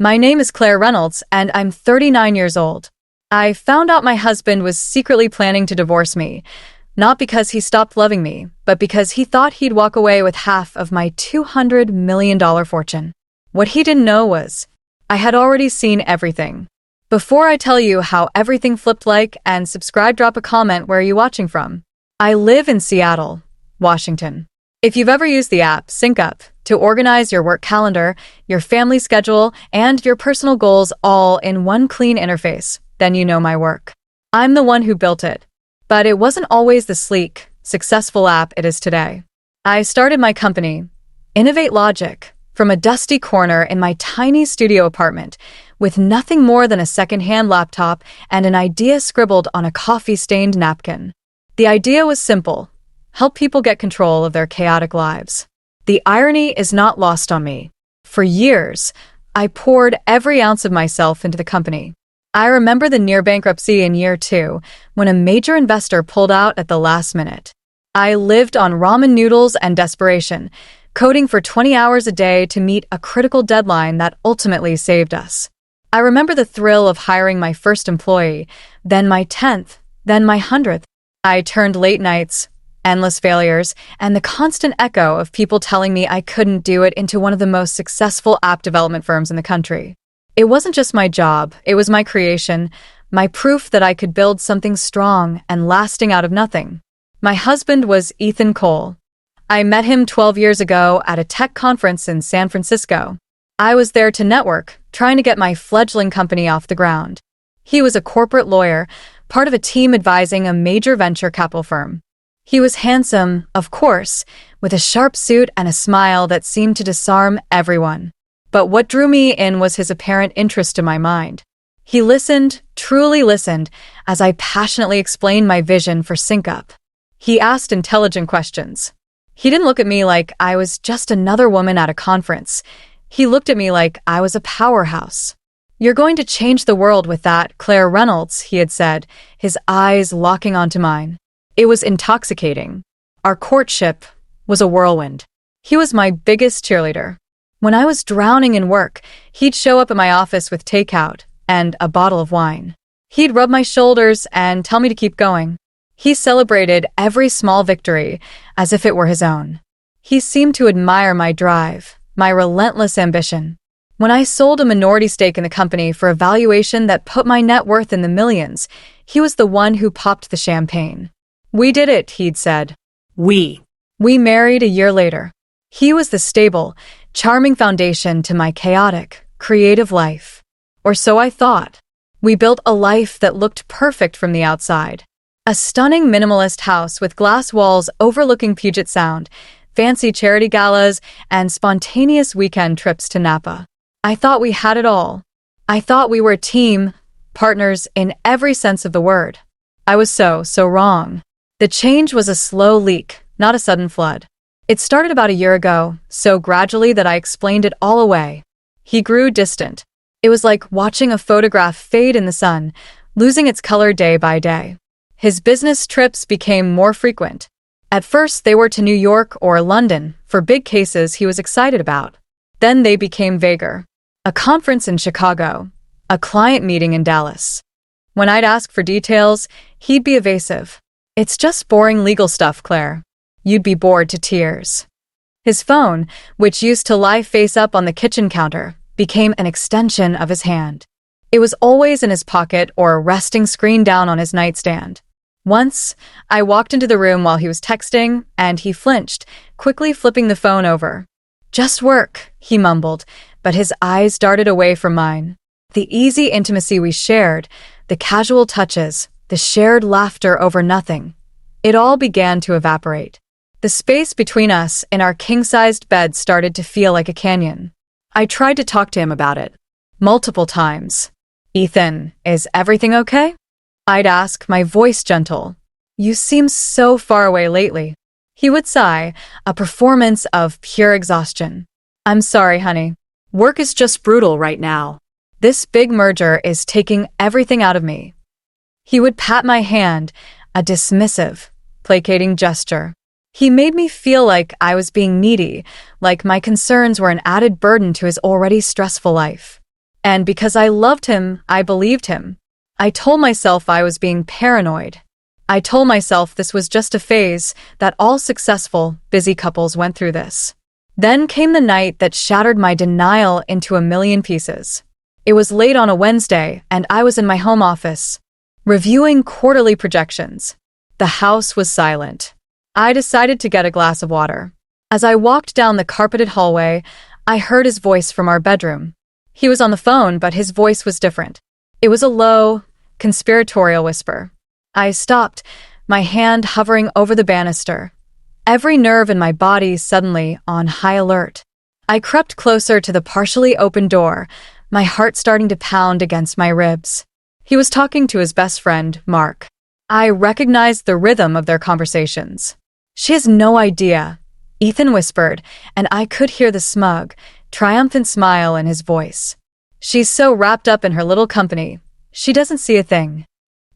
My name is Claire Reynolds, and I'm 39 years old. I found out my husband was secretly planning to divorce me, not because he stopped loving me, but because he thought he'd walk away with half of my $200 million fortune. What he didn't know was, I had already seen everything. Before I tell you how everything flipped, like and subscribe, drop a comment where are you watching from. I live in Seattle, Washington. If you've ever used the app SyncUp to organize your work calendar, your family schedule, and your personal goals all in one clean interface, then you know my work. I'm the one who built it. But it wasn't always the sleek, successful app it is today. I started my company, Innovate Logic, from a dusty corner in my tiny studio apartment with nothing more than a secondhand laptop and an idea scribbled on a coffee-stained napkin. The idea was simple: help people get control of their chaotic lives. The irony is not lost on me. For years, I poured every ounce of myself into the company. I remember the near bankruptcy in year 2, when a major investor pulled out at the last minute. I lived on ramen noodles and desperation, coding for 20 hours a day to meet a critical deadline that ultimately saved us. I remember the thrill of hiring my first employee, then my 10th, then my 100th. I turned late nights, endless failures, and the constant echo of people telling me I couldn't do it into one of the most successful app development firms in the country. It wasn't just my job, it was my creation, my proof that I could build something strong and lasting out of nothing. My husband was Ethan Cole. I met him 12 years ago at a tech conference in San Francisco. I was there to network, trying to get my fledgling company off the ground. He was a corporate lawyer, part of a team advising a major venture capital firm. He was handsome, of course, with a sharp suit and a smile that seemed to disarm everyone. But what drew me in was his apparent interest in my mind. He listened, truly listened, as I passionately explained my vision for SyncUp. He asked intelligent questions. He didn't look at me like I was just another woman at a conference. He looked at me like I was a powerhouse. "You're going to change the world with that, Claire Reynolds," he had said, his eyes locking onto mine. It was intoxicating. Our courtship was a whirlwind. He was my biggest cheerleader. When I was drowning in work, he'd show up at my office with takeout and a bottle of wine. He'd rub my shoulders and tell me to keep going. He celebrated every small victory as if it were his own. He seemed to admire my drive, my relentless ambition. When I sold a minority stake in the company for a valuation that put my net worth in the millions, he was the one who popped the champagne. "We did it," he'd said. We married a year later. He was the stable, charming foundation to my chaotic, creative life. Or so I thought. We built a life that looked perfect from the outside. A stunning minimalist house with glass walls overlooking Puget Sound, fancy charity galas, and spontaneous weekend trips to Napa. I thought we had it all. I thought we were a team, partners in every sense of the word. I was so wrong. The change was a slow leak, not a sudden flood. It started about a year ago, so gradually that I explained it all away. He grew distant. It was like watching a photograph fade in the sun, losing its color day by day. His business trips became more frequent. At first, they were to New York or London for big cases he was excited about. Then they became vaguer. A conference in Chicago, a client meeting in Dallas. When I'd ask for details, he'd be evasive. "It's just boring legal stuff, Claire. You'd be bored to tears." His phone, which used to lie face up on the kitchen counter, became an extension of his hand. It was always in his pocket or resting screen down on his nightstand. Once, I walked into the room while he was texting, and he flinched, quickly flipping the phone over. "Just work," he mumbled, but his eyes darted away from mine. The easy intimacy we shared, the casual touches, the shared laughter over nothing, it all began to evaporate. The space between us in our king-sized bed started to feel like a canyon. I tried to talk to him about it. Multiple times. "Ethan, is everything okay?" I'd ask, my voice gentle. "You seem so far away lately." He would sigh, a performance of pure exhaustion. "I'm sorry, honey. Work is just brutal right now. This big merger is taking everything out of me." He would pat my hand, a dismissive, placating gesture. He made me feel like I was being needy, like my concerns were an added burden to his already stressful life. And because I loved him, I believed him. I told myself I was being paranoid. I told myself this was just a phase, that all successful, busy couples went through this. Then came the night that shattered my denial into a million pieces. It was late on a Wednesday, and I was in my home office, reviewing quarterly projections. The house was silent. I decided to get a glass of water. As I walked down the carpeted hallway, I heard his voice from our bedroom. He was on the phone, but his voice was different. It was a low, conspiratorial whisper. I stopped, my hand hovering over the banister, every nerve in my body suddenly on high alert. I crept closer to the partially open door, my heart starting to pound against my ribs. He was talking to his best friend, Mark. I recognized the rhythm of their conversations. "She has no idea," Ethan whispered, and I could hear the smug, triumphant smile in his voice. "She's so wrapped up in her little company, she doesn't see a thing."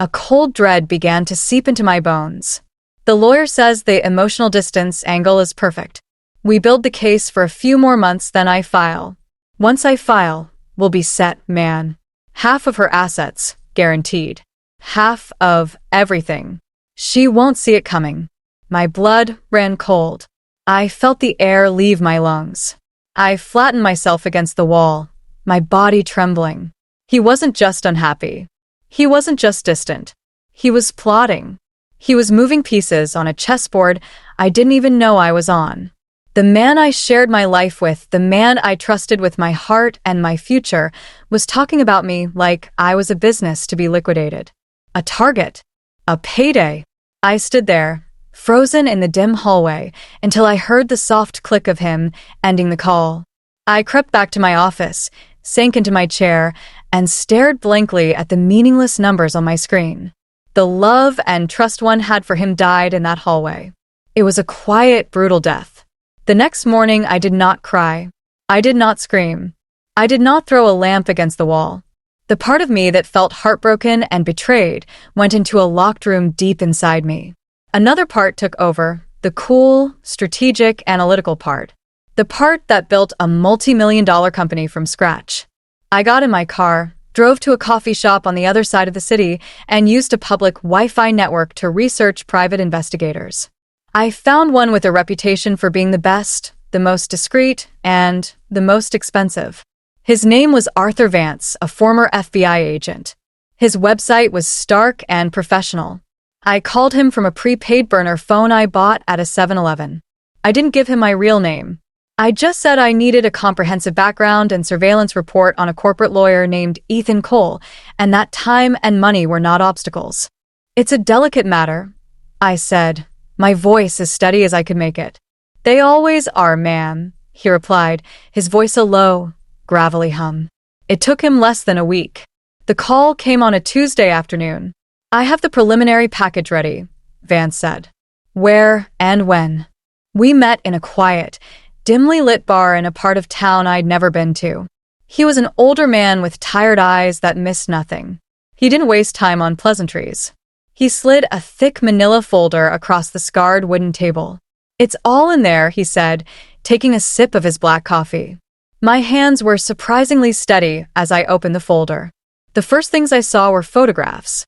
A cold dread began to seep into my bones. The lawyer says the emotional distance angle is perfect. We build the case for a few more months, then I file. Once I file, we'll be set, man. Half of her assets, guaranteed. Half of everything. She won't see it coming. My blood ran cold. I felt the air leave my lungs. I flattened myself against the wall, my body trembling. He wasn't just unhappy. He wasn't just distant. He was plotting. He was moving pieces on a chessboard I didn't even know I was on. The man I shared my life with, the man I trusted with my heart and my future, was talking about me like I was a business to be liquidated. A target. A payday. I stood there, frozen in the dim hallway, until I heard the soft click of him ending the call. I crept back to my office, sank into my chair, and stared blankly at the meaningless numbers on my screen. The love and trust one had for him died in that hallway. It was a quiet, brutal death. The next morning, I did not cry. I did not scream. I did not throw a lamp against the wall. The part of me that felt heartbroken and betrayed went into a locked room deep inside me. Another part took over, the cool, strategic, analytical part. The part that built a multi-million-dollar company from scratch. I got in my car, drove to a coffee shop on the other side of the city, and used a public Wi-Fi network to research private investigators. I found one with a reputation for being the best, the most discreet, and the most expensive. His name was Arthur Vance, a former FBI agent. His website was stark and professional. I called him from a prepaid burner phone I bought at a 7-Eleven. I didn't give him my real name. I just said I needed a comprehensive background and surveillance report on a corporate lawyer named Ethan Cole, and that time and money were not obstacles. "It's a delicate matter," I said, my voice as steady as I could make it. "They always are, ma'am," he replied, his voice a low, gravelly hum. It took him less than a week. The call came on a Tuesday afternoon. "I have the preliminary package ready," Vance said. "Where and when?" We met in a quiet, dimly lit bar in a part of town I'd never been to. He was an older man with tired eyes that missed nothing. He didn't waste time on pleasantries. He slid a thick manila folder across the scarred wooden table. "It's all in there," he said, taking a sip of his black coffee. My hands were surprisingly steady as I opened the folder. The first things I saw were photographs.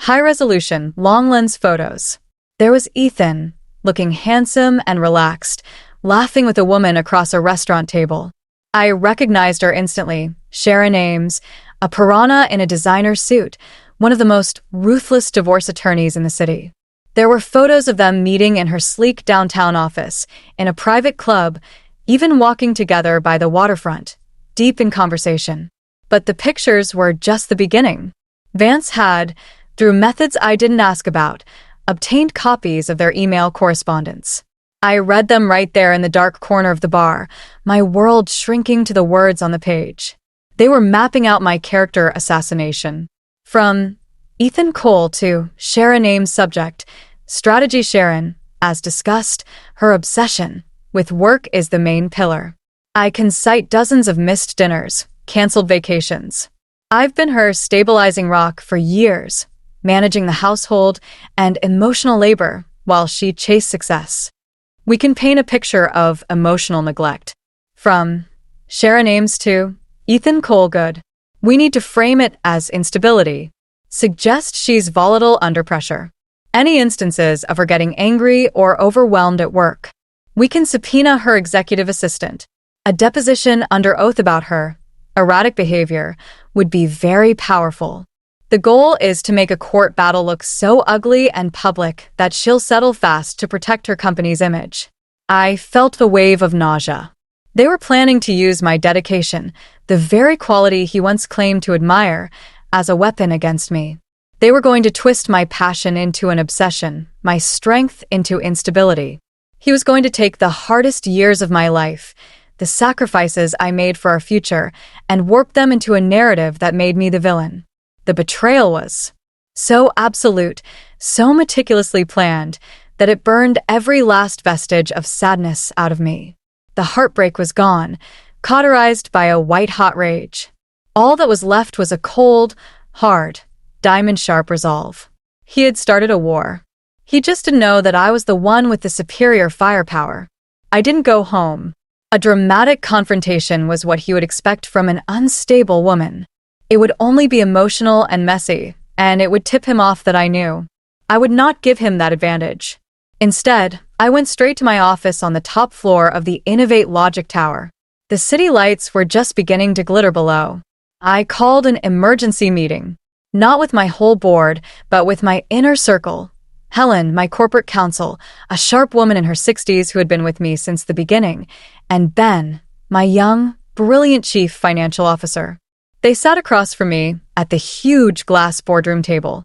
High-resolution, long-lens photos. There was Ethan, looking handsome and relaxed, laughing with a woman across a restaurant table. I recognized her instantly, Sharon Ames, a piranha in a designer suit, one of the most ruthless divorce attorneys in the city. There were photos of them meeting in her sleek downtown office, in a private club, even walking together by the waterfront, deep in conversation. But the pictures were just the beginning. Vance had, through methods I didn't ask about, obtained copies of their email correspondence. I read them right there in the dark corner of the bar, my world shrinking to the words on the page. They were mapping out my character assassination. From Ethan Cole to Sharon Ames' subject, Strategy Sharon, as discussed, her obsession with work is the main pillar. I can cite dozens of missed dinners, canceled vacations. I've been her stabilizing rock for years, managing the household and emotional labor while she chased success. We can paint a picture of emotional neglect. From Sharon Ames to Ethan Cole good. We need to frame it as instability. Suggest she's volatile under pressure. Any instances of her getting angry or overwhelmed at work. We can subpoena her executive assistant. A deposition under oath about her erratic behavior would be very powerful. The goal is to make a court battle look so ugly and public that she'll settle fast to protect her company's image. I felt the wave of nausea. They were planning to use my dedication, the very quality he once claimed to admire, as a weapon against me. They were going to twist my passion into an obsession, my strength into instability. He was going to take the hardest years of my life, the sacrifices I made for our future, and warp them into a narrative that made me the villain. The betrayal was so absolute, so meticulously planned, that it burned every last vestige of sadness out of me. The heartbreak was gone, cauterized by a white-hot rage. All that was left was a cold, hard, diamond-sharp resolve. He had started a war. He just didn't know that I was the one with the superior firepower. I didn't go home. A dramatic confrontation was what he would expect from an unstable woman. It would only be emotional and messy, and it would tip him off that I knew. I would not give him that advantage. Instead, I went straight to my office on the top floor of the Innovate Logic Tower. The city lights were just beginning to glitter below. I called an emergency meeting. Not with my whole board, but with my inner circle. Helen, my corporate counsel, a sharp woman in her 60s who had been with me since the beginning, and Ben, my young, brilliant chief financial officer. They sat across from me at the huge glass boardroom table.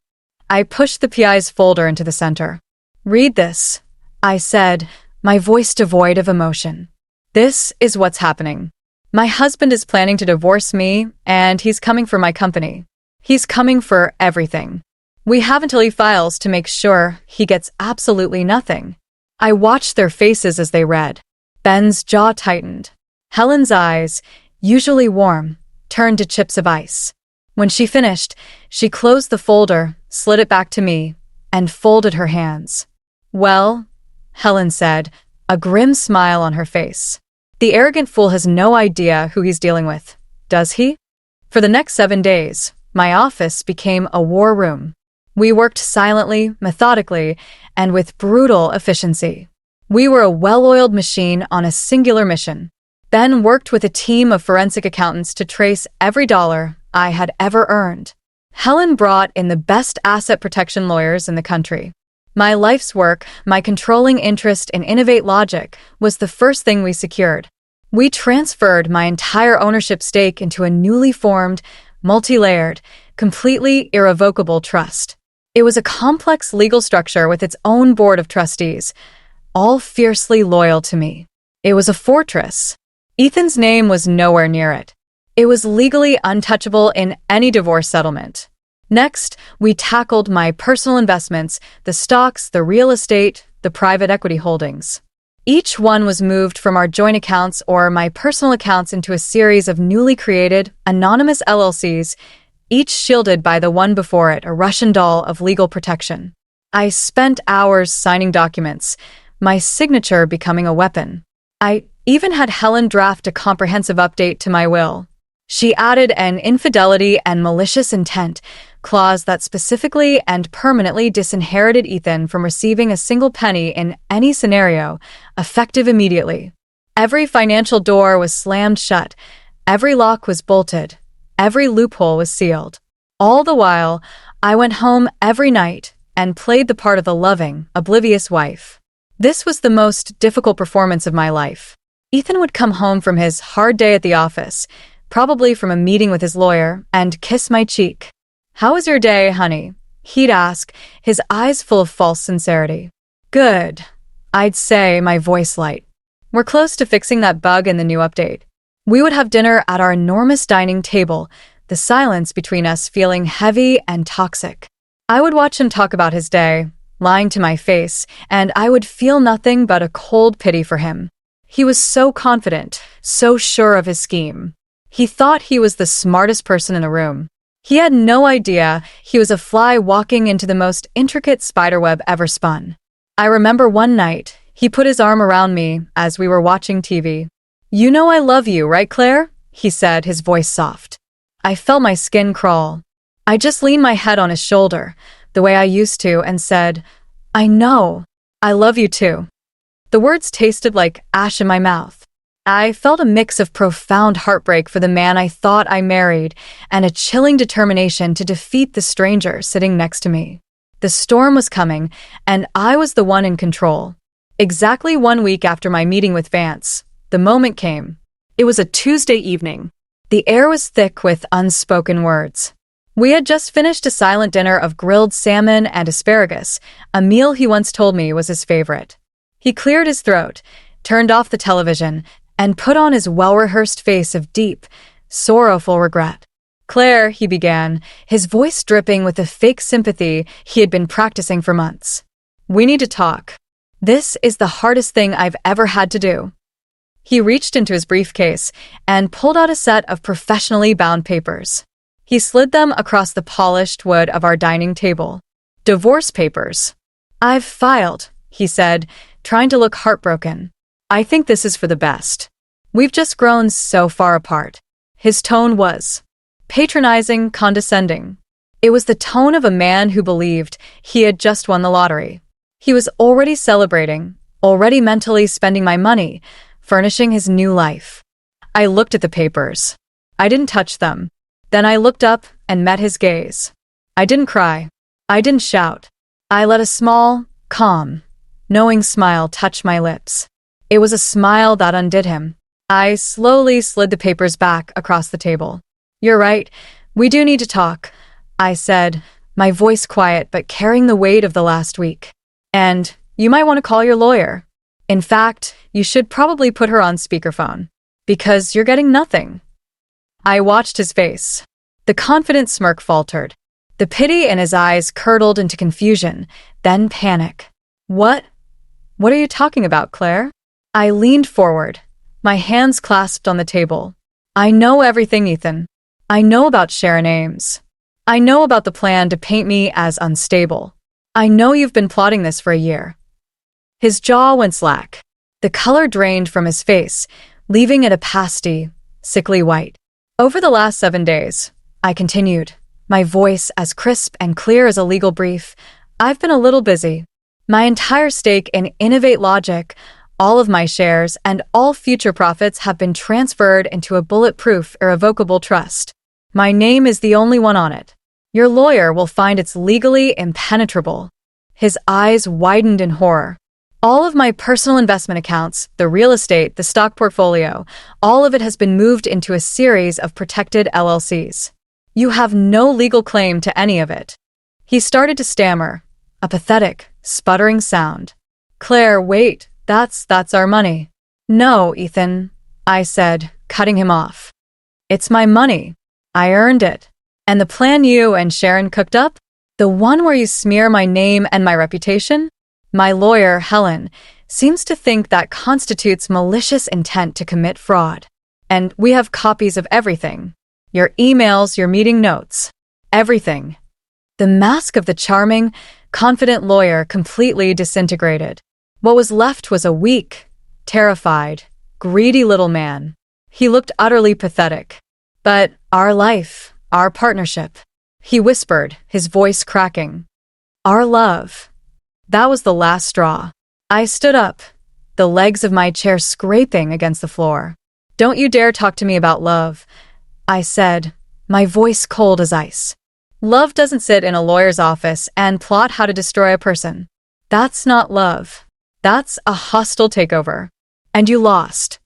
I pushed the PI's folder into the center. "Read this," I said, my voice devoid of emotion. "This is what's happening. My husband is planning to divorce me, and he's coming for my company. He's coming for everything. We have until he files to make sure he gets absolutely nothing." I watched their faces as they read. Ben's jaw tightened. Helen's eyes, usually warm, turned to chips of ice. When she finished, she closed the folder, slid it back to me, and folded her hands. "Well," Helen said, a grim smile on her face. "The arrogant fool has no idea who he's dealing with, does he?" For the next 7 days, my office became a war room. We worked silently, methodically, and with brutal efficiency. We were a well-oiled machine on a singular mission. Ben worked with a team of forensic accountants to trace every dollar I had ever earned. Helen brought in the best asset protection lawyers in the country. My life's work, my controlling interest in Innovate Logic, was the first thing we secured. We transferred my entire ownership stake into a newly formed, multi-layered, completely irrevocable trust. It was a complex legal structure with its own board of trustees, all fiercely loyal to me. It was a fortress. Ethan's name was nowhere near it. It was legally untouchable in any divorce settlement. Next, we tackled my personal investments, the stocks, the real estate, the private equity holdings. Each one was moved from our joint accounts or my personal accounts into a series of newly created, anonymous LLCs, each shielded by the one before it, a Russian doll of legal protection. I spent hours signing documents, my signature becoming a weapon. I even had Helen draft a comprehensive update to my will. She added an infidelity and malicious intent clause that specifically and permanently disinherited Ethan from receiving a single penny in any scenario, effective immediately. Every financial door was slammed shut, every lock was bolted, every loophole was sealed. All the while, I went home every night and played the part of the loving, oblivious wife. This was the most difficult performance of my life. Ethan would come home from his hard day at the office, probably from a meeting with his lawyer, and kiss my cheek. "How was your day, honey?" he'd ask, his eyes full of false sincerity. "Good," I'd say, my voice light. "We're close to fixing that bug in the new update." We would have dinner at our enormous dining table, the silence between us feeling heavy and toxic. I would watch him talk about his day, lying to my face, and I would feel nothing but a cold pity for him. He was so confident, so sure of his scheme. He thought he was the smartest person in the room. He had no idea he was a fly walking into the most intricate spiderweb ever spun. I remember one night, he put his arm around me as we were watching TV. "You know I love you, right, Claire?" he said, his voice soft. I felt my skin crawl. I just leaned my head on his shoulder, the way I used to, and said, "I know. I love you too." The words tasted like ash in my mouth. I felt a mix of profound heartbreak for the man I thought I married and a chilling determination to defeat the stranger sitting next to me. The storm was coming, and I was the one in control. Exactly 1 week after my meeting with Vance, the moment came. It was a Tuesday evening. The air was thick with unspoken words. We had just finished a silent dinner of grilled salmon and asparagus, a meal he once told me was his favorite. He cleared his throat, turned off the television, and put on his well-rehearsed face of deep, sorrowful regret. "Claire," he began, his voice dripping with the fake sympathy he had been practicing for months. "We need to talk. This is the hardest thing I've ever had to do." He reached into his briefcase and pulled out a set of professionally bound papers. He slid them across the polished wood of our dining table. "Divorce papers." "I've filed," he said, trying to look heartbroken. "I think this is for the best. We've just grown so far apart." His tone was patronizing, condescending. It was the tone of a man who believed he had just won the lottery. He was already celebrating, already mentally spending my money, furnishing his new life. I looked at the papers. I didn't touch them. Then I looked up and met his gaze. I didn't cry. I didn't shout. I let a small, calm, knowing smile touch my lips. It was a smile that undid him. I slowly slid the papers back across the table. "You're right. We do need to talk," I said, my voice quiet but carrying the weight of the last week. "And you might want to call your lawyer. In fact, you should probably put her on speakerphone. Because you're getting nothing." I watched his face. The confident smirk faltered. The pity in his eyes curdled into confusion, then panic. What are you talking about, Claire?" I leaned forward, my hands clasped on the table. "I know everything, Ethan. I know about Sharon Ames. I know about the plan to paint me as unstable. I know you've been plotting this for a year." His jaw went slack. The color drained from his face, leaving it a pasty, sickly white. "Over the last 7 days," I continued, my voice as crisp and clear as a legal brief, "I've been a little busy. My entire stake in Innovate Logic, all of my shares, and all future profits have been transferred into a bulletproof, irrevocable trust. My name is the only one on it. Your lawyer will find it's legally impenetrable." His eyes widened in horror. "All of my personal investment accounts, the real estate, the stock portfolio, all of it has been moved into a series of protected LLCs. You have no legal claim to any of it." He started to stammer, a pathetic, sputtering sound. "Claire, wait, that's our money." "No, Ethan," I said, cutting him off. "It's my money. I earned it. And the plan you and Sharon cooked up? The one where you smear my name and my reputation? My lawyer, Helen, seems to think that constitutes malicious intent to commit fraud. And we have copies of everything. Your emails, your meeting notes. Everything." The mask of the charming, confident lawyer completely disintegrated. What was left was a weak, terrified, greedy little man. He looked utterly pathetic. "But our life, our partnership," he whispered, his voice cracking. "Our love." That was the last straw. I stood up, the legs of my chair scraping against the floor. "Don't you dare talk to me about love," I said, my voice cold as ice. "Love doesn't sit in a lawyer's office and plot how to destroy a person. That's not love. That's a hostile takeover. And you lost."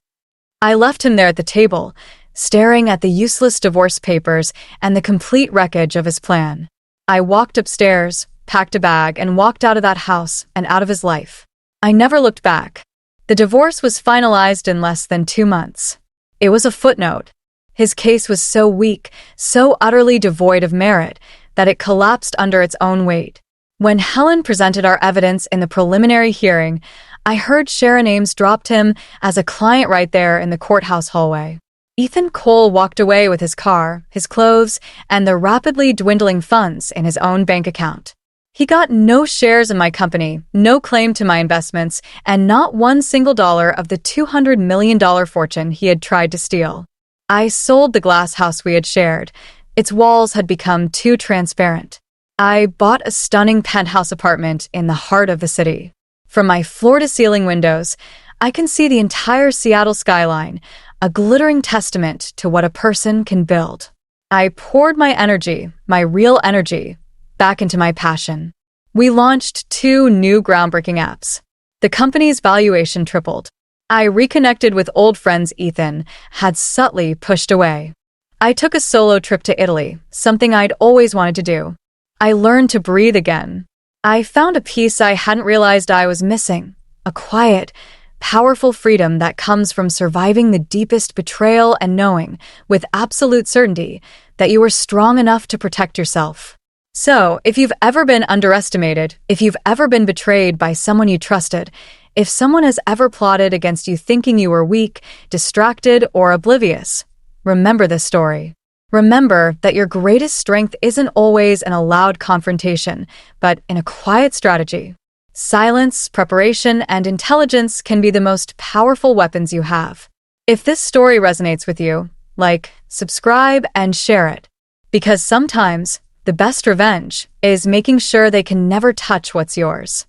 I left him there at the table, staring at the useless divorce papers and the complete wreckage of his plan. I walked upstairs, packed a bag, and walked out of that house and out of his life. I never looked back. The divorce was finalized in less than 2 months. It was a footnote. His case was so weak, so utterly devoid of merit, that it collapsed under its own weight. When Helen presented our evidence in the preliminary hearing, I heard Sharon Ames dropped him as a client right there in the courthouse hallway. Ethan Cole walked away with his car, his clothes, and the rapidly dwindling funds in his own bank account. He got no shares in my company, no claim to my investments, and not $1 single of the $200 million fortune he had tried to steal. I sold the glass house we had shared. Its walls had become too transparent. I bought a stunning penthouse apartment in the heart of the city. From my floor-to-ceiling windows, I can see the entire Seattle skyline, a glittering testament to what a person can build. I poured my energy, my real energy, back into my passion. We launched 2 new groundbreaking apps. The company's valuation tripled. I reconnected with old friends Ethan had subtly pushed away. I took a solo trip to Italy, something I'd always wanted to do. I learned to breathe again. I found a peace I hadn't realized I was missing, a quiet, powerful freedom that comes from surviving the deepest betrayal and knowing, with absolute certainty, that you are strong enough to protect yourself. So, if you've ever been underestimated, if you've ever been betrayed by someone you trusted, if someone has ever plotted against you thinking you were weak, distracted, or oblivious, remember this story. Remember that your greatest strength isn't always in a loud confrontation, but in a quiet strategy. Silence, preparation, and intelligence can be the most powerful weapons you have. If this story resonates with you, like, subscribe, and share it. Because sometimes, the best revenge is making sure they can never touch what's yours.